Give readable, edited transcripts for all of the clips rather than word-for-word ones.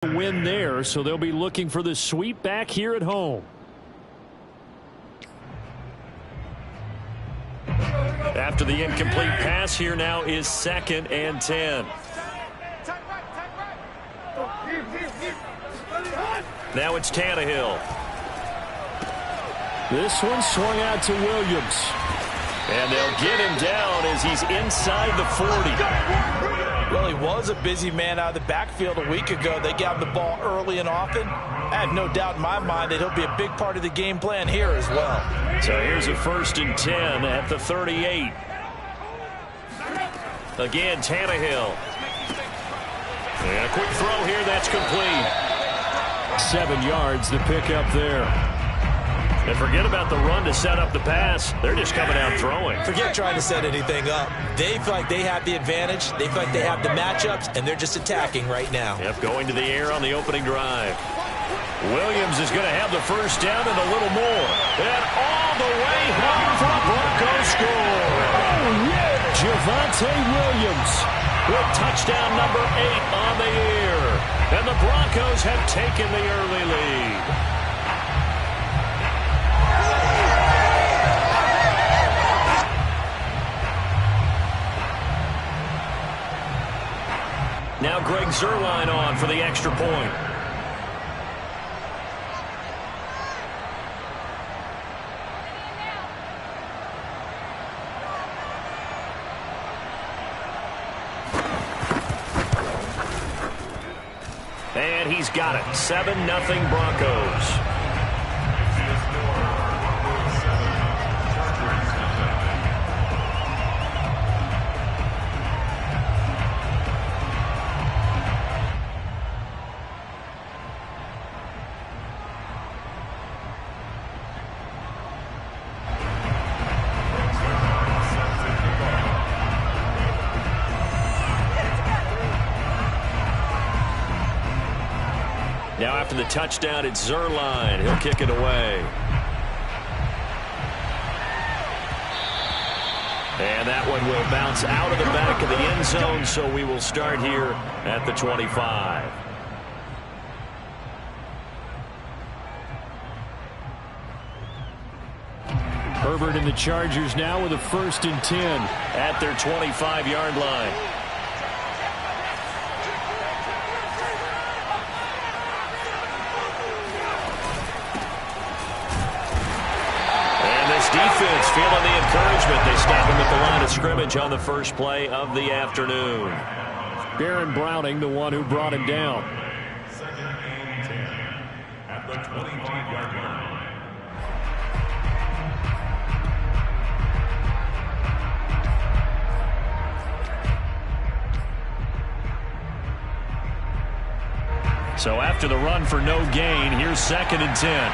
win there, so they'll be looking for the sweep back here at home. After the incomplete pass, here now is 2nd and 10. Now it's Tannehill. This one swung out to Williams. And they'll get him down as he's inside the 40. Well, he was a busy man out of the backfield a week ago. They got him the ball early and often. I have no doubt in my mind that he'll be a big part of the game plan here as well. So here's a 1st and 10 at the 38. Again, Tannehill. And a quick throw here, that's complete. 7 yards, the pickup there. And forget about the run to set up the pass. They're just coming out throwing. Forget trying to set anything up. They feel like they have the advantage. They feel like they have the matchups, and they're just attacking right now. Yep, going to the air on the opening drive. Williams is going to have the first down and a little more. And all the way home for a Broncos score. Oh, yeah. Javonte Williams with touchdown number 8 on the year. And the Broncos have taken the early lead. Now Greg Zuerlein on for the extra point. And he's got it. 7-0 Broncos. Now after the touchdown, it's Zuerlein. He'll kick it away. And that one will bounce out of the back of the end zone, so we will start here at the 25. Herbert and the Chargers now with a 1st and 10 at their 25-yard line. Defense feeling the encouragement. They stop him at the line of scrimmage on the first play of the afternoon. Baron Browning, the one who brought him down. 2nd and 10 at the 25-yard line. So after the run for no gain, here's 2nd and 10.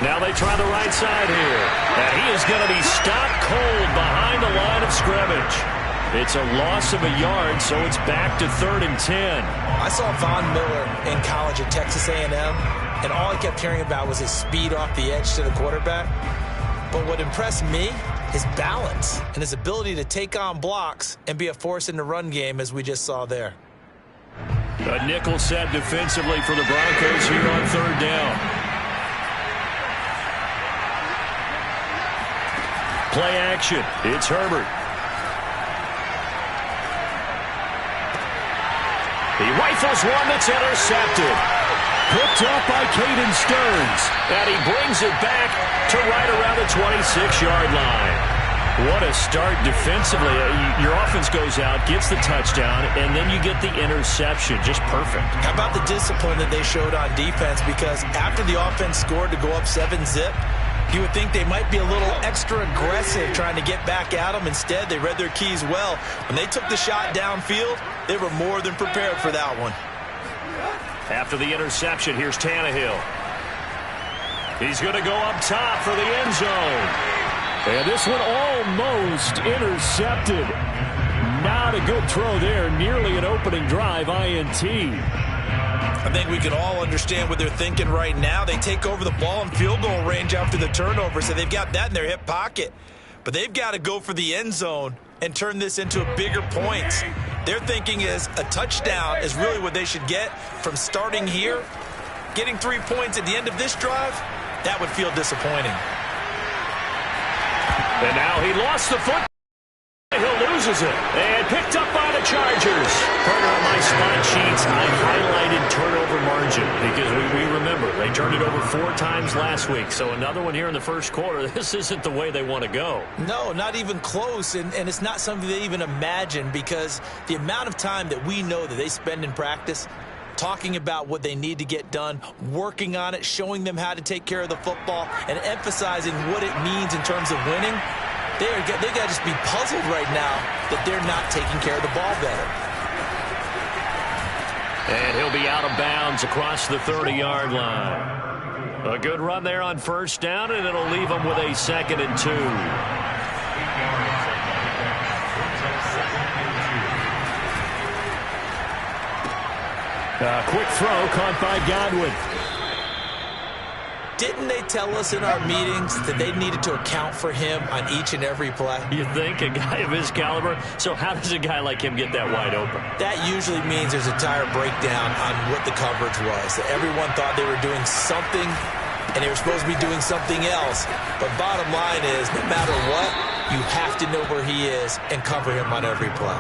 Now they try the right side here. And he is going to be stopped cold behind the line of scrimmage. It's a loss of a yard, so it's back to 3rd and 10. I saw Von Miller in college at Texas A&M, and all I kept hearing about was his speed off the edge to the quarterback. But what impressed me, his balance and his ability to take on blocks and be a force in the run game, as we just saw there. A nickel set defensively for the Broncos here on 3rd down. Play action. It's Herbert. He rifles one that's intercepted. Picked up by Caden Stearns. And he brings it back to right around the 26-yard line. What a start defensively. Your offense goes out, gets the touchdown, and then you get the interception. Just perfect. How about the discipline that they showed on defense? Because after the offense scored to go up 7-zip, you would think they might be a little extra aggressive trying to get back at them. Instead, they read their keys well. When they took the shot downfield, they were more than prepared for that one. After the interception, here's Tannehill. He's going to go up top for the end zone. And this one almost intercepted. Not a good throw there. Nearly an opening drive INT. I think we can all understand what they're thinking right now. They take over the ball in field goal range after the turnover, so they've got that in their hip pocket. But they've got to go for the end zone and turn this into a bigger points. Their thinking is a touchdown is really what they should get from starting here. Getting 3 points at the end of this drive, that would feel disappointing. And now he lost the foot. He'll loses it. And picked up by the Chargers. Partner, on my spot sheets, I highlighted turnover margin because we remember they turned it over 4 times last week. So another one here in the first quarter. This isn't the way they want to go. No, not even close. And it's not something they even imagine because the amount of time that we know that they spend in practice talking about what they need to get done, working on it, showing them how to take care of the football, and emphasizing what it means in terms of winning. They got to just be puzzled right now that they're not taking care of the ball better. And he'll be out of bounds across the 30-yard line. A good run there on first down, and it'll leave them with a 2nd and 2. A quick throw caught by Godwin. Didn't they tell us in our meetings that they needed to account for him on each and every play? You think? A guy of his caliber? So how does a guy like him get that wide open? That usually means there's a entire breakdown on what the coverage was. That everyone thought they were doing something, and they were supposed to be doing something else. But bottom line is, no matter what, you have to know where he is and cover him on every play.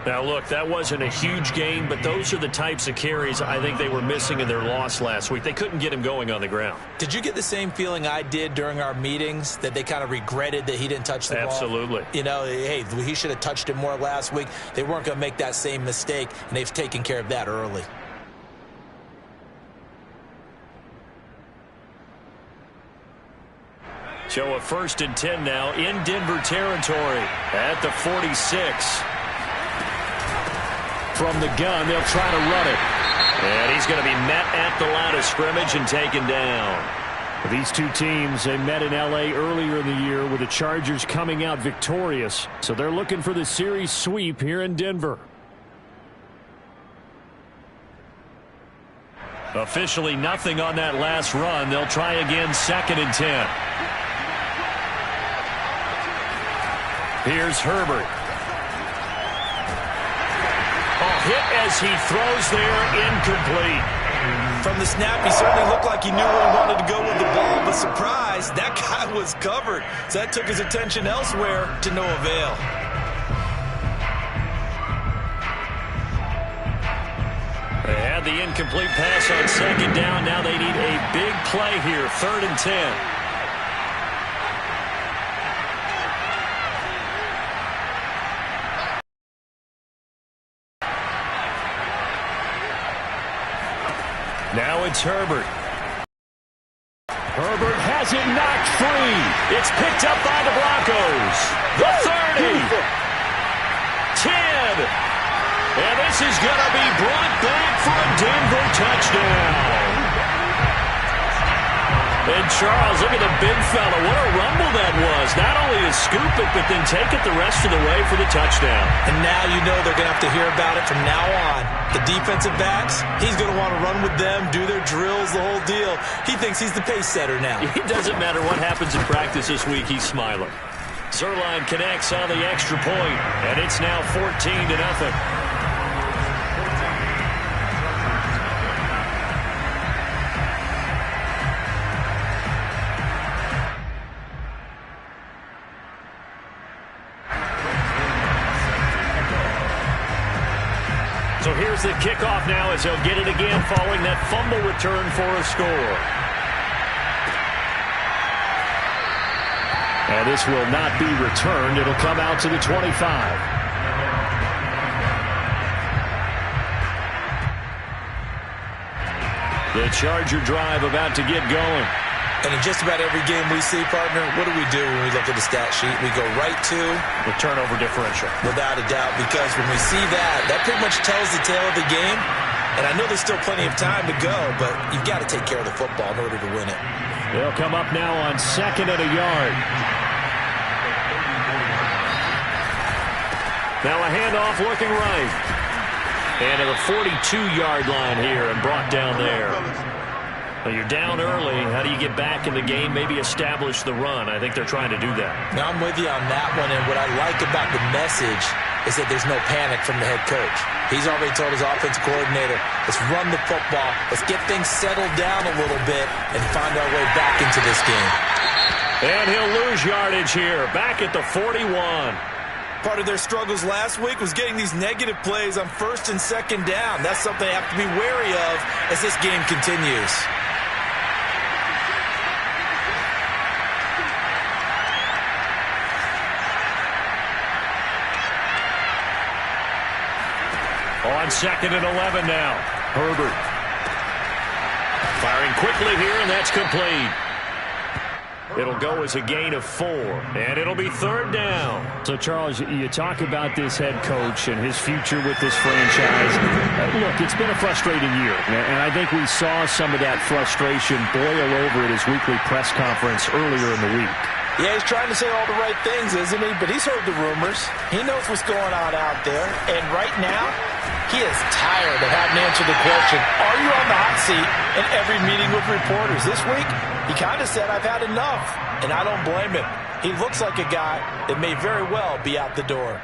Now, look, that wasn't a huge gain, but those are the types of carries I think they were missing in their loss last week. They couldn't get him going on the ground. Did you get the same feeling I did during our meetings, that they kind of regretted that he didn't touch the ball? Absolutely. You know, hey, he should have touched it more last week. They weren't going to make that same mistake, and they've taken care of that early. So a 1st and 10 now in Denver territory at the 46. From the gun, they'll try to run it. And he's going to be met at the line of scrimmage and taken down. These two teams, they met in L.A. earlier in the year with the Chargers coming out victorious. So they're looking for the series sweep here in Denver. Officially nothing on that last run. They'll try again 2nd and 10. Here's Herbert. Hit as he throws there, incomplete. From the snap, he certainly looked like he knew where he wanted to go with the ball, but surprise, that guy was covered. So that took his attention elsewhere to no avail. They had the incomplete pass on 2nd down. Now they need a big play here, 3rd and 10. Now it's Herbert. Herbert has it knocked free. It's picked up by the Broncos. The 30. 10. And this is going to be brought back for a Denver touchdown. And Charles, look at the big fella. What a rumble that was. Not only to scoop it, but then take it the rest of the way for the touchdown. And now you know they're going to have to hear about it from now on. The defensive backs, he's going to want to run with them, do their drills, the whole deal. He thinks he's the pace setter now. It doesn't matter what happens in practice this week, he's smiling. Zerline connects on the extra point, and it's now 14-0. So here's the kickoff now as he'll get it again following that fumble return for a score. And this will not be returned. It'll come out to the 25. The Charger drive about to get going. And in just about every game we see, partner, what do we do when we look at the stat sheet? We go right to the turnover differential. Without a doubt, because when we see that, that pretty much tells the tale of the game. And I know there's still plenty of time to go, but you've got to take care of the football in order to win it. They'll come up now on 2nd and a yard. Now a handoff looking right. And to the 42-yard line here and brought down there. Well, you're down early. How do you get back in the game, maybe establish the run? I think they're trying to do that. Now, I'm with you on that one, and what I like about the message is that there's no panic from the head coach. He's already told his offensive coordinator, let's run the football, let's get things settled down a little bit and find our way back into this game. And he'll lose yardage here, back at the 41. Part of their struggles last week was getting these negative plays on first and second down. That's something they have to be wary of as this game continues. On 2nd and 11 now. Herbert. Firing quickly here, and that's complete. It'll go as a gain of 4, and it'll be 3rd down. So, Charles, you talk about this head coach and his future with this franchise. Look, it's been a frustrating year, and I think we saw some of that frustration boil over at his weekly press conference earlier in the week. Yeah, he's trying to say all the right things, isn't he? But he's heard the rumors. He knows what's going on out there. And right now, he is tired of having to answer the question, are you on the hot seat in every meeting with reporters? This week, he kind of said, I've had enough. And I don't blame him. He looks like a guy that may very well be out the door.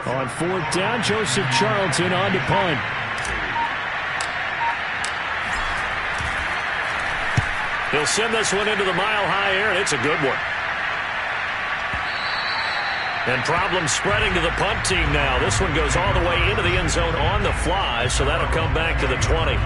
On 4th down, Joseph Charlton on to punt. He'll send this one into the mile-high air, and it's a good one. And problems spreading to the punt team now. This one goes all the way into the end zone on the fly, so that'll come back to the 20.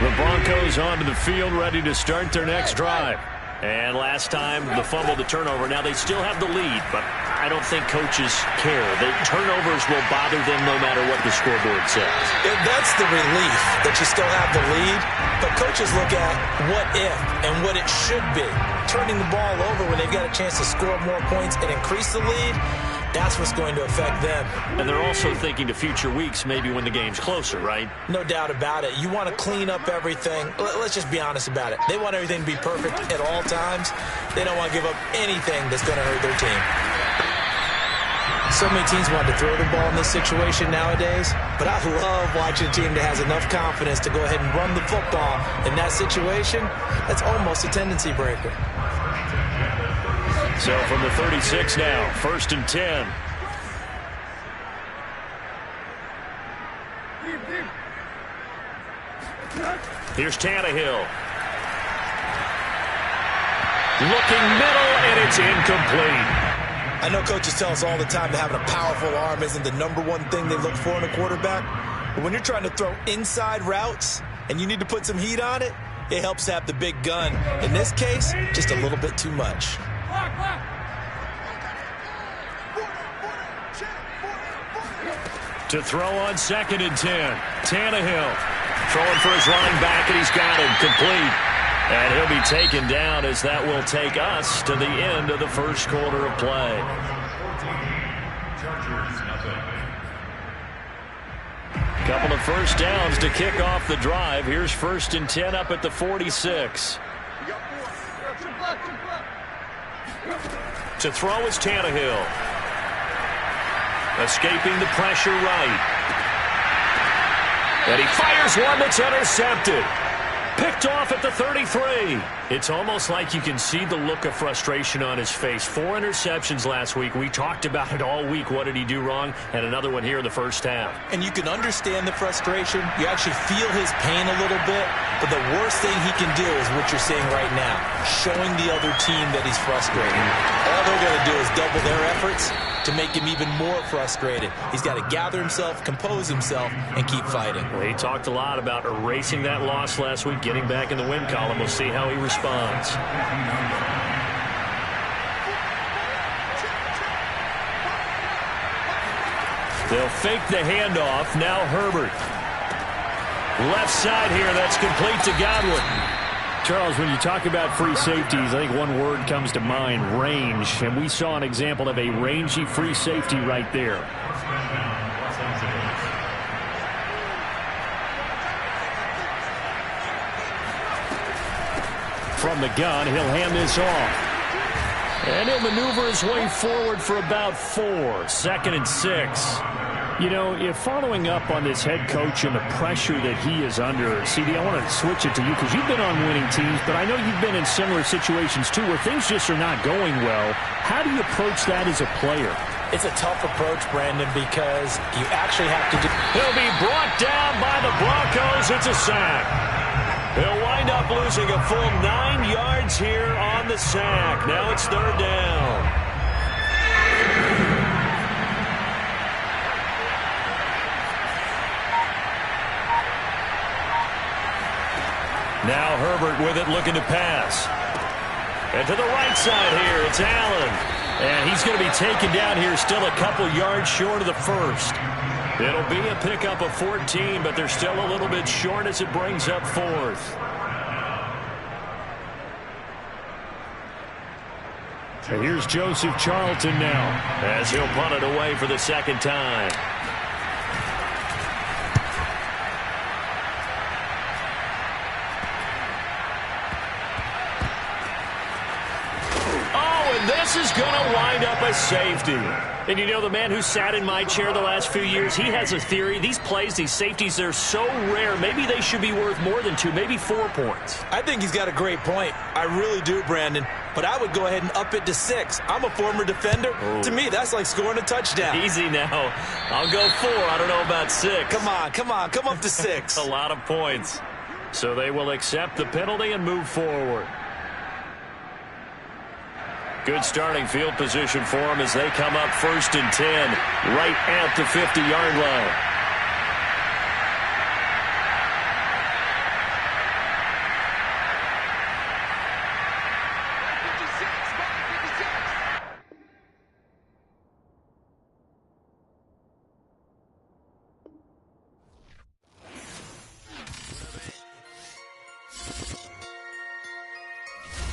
The Broncos onto the field, ready to start their next drive. And last time, the fumble, the turnover. Now, they still have the lead, but I don't think coaches care. The turnovers will bother them no matter what the scoreboard says. And that's the relief that you still have the lead. But coaches look at what if and what it should be. Turning the ball over when they've got a chance to score more points and increase the lead, that's what's going to affect them. And they're also thinking to future weeks, maybe when the game's closer, right? No doubt about it. You want to clean up everything. Let's just be honest about it. They want everything to be perfect at all times. They don't want to give up anything that's going to hurt their team. So many teams want to throw the ball in this situation nowadays, but I love watching a team that has enough confidence to go ahead and run the football. In that situation, that's almost a tendency breaker. So from the 36 now, 1st and 10. Here's Tannehill. Looking middle, and it's incomplete. I know coaches tell us all the time that having a powerful arm isn't the #1 thing they look for in a quarterback. But when you're trying to throw inside routes and you need to put some heat on it, it helps to have the big gun. In this case, just a little bit too much. To throw on 2nd and 10. Tannehill throwing for his running back, and he's got him complete. And he'll be taken down as that will take us to the end of the first quarter of play. Couple of first downs to kick off the drive. Here's 1st and 10 up at the 46. To throw is Tannehill. Escaping the pressure right. And he fires one that's intercepted. Picked off at the 33. It's almost like you can see the look of frustration on his face. 4 interceptions last week. We talked about it all week. What did he do wrong? And another one here in the first half. And you can understand the frustration. You actually feel his pain a little bit. But the worst thing he can do is what you're seeing right now, showing the other team that he's frustrated. All they're going to do is double their efforts to make him even more frustrated. He's got to gather himself, compose himself, and keep fighting. Well, he talked a lot about erasing that loss last week, getting back in the win column. We'll see how he responds. They'll fake the handoff. Now Herbert. Left side here. That's complete to Godwin. Charles, when you talk about free safeties, I think one word comes to mind, range. And we saw an example of a rangy free safety right there. From the gun, he'll hand this off. And he'll maneuver his way forward for about 4. 2nd and 6. You know, if following up on this head coach and the pressure that he is under, CD, I want to switch it to you because you've been on winning teams, but I know you've been in similar situations too where things just are not going well. How do you approach that as a player? It's a tough approach, Brandon, because you actually have to do... He'll be brought down by the Broncos. It's a sack. He'll wind up losing a full 9 yards here on the sack. Now it's 3rd down. Now Herbert with it, looking to pass. And to the right side here, it's Allen. And he's going to be taken down here, still a couple yards short of the first. It'll be a pickup of 14, but they're still a little bit short as it brings up 4th. And here's Joseph Charlton now, as he'll punt it away for the 2nd time. This is going to wind up a safety. And you know, the man who sat in my chair the last few years, he has a theory. These plays, these safeties, they're so rare. Maybe they should be worth more than 2, maybe 4 points. I think he's got a great point. I really do, Brandon. But I would go ahead and up it to 6. I'm a former defender. Ooh. To me, that's like scoring a touchdown. Easy now. I'll go 4. I don't know about 6. Come on. Come up to 6. A lot of points. So they will accept the penalty and move forward. Good starting field position for them as they come up 1st and 10 right at the 50-yard line.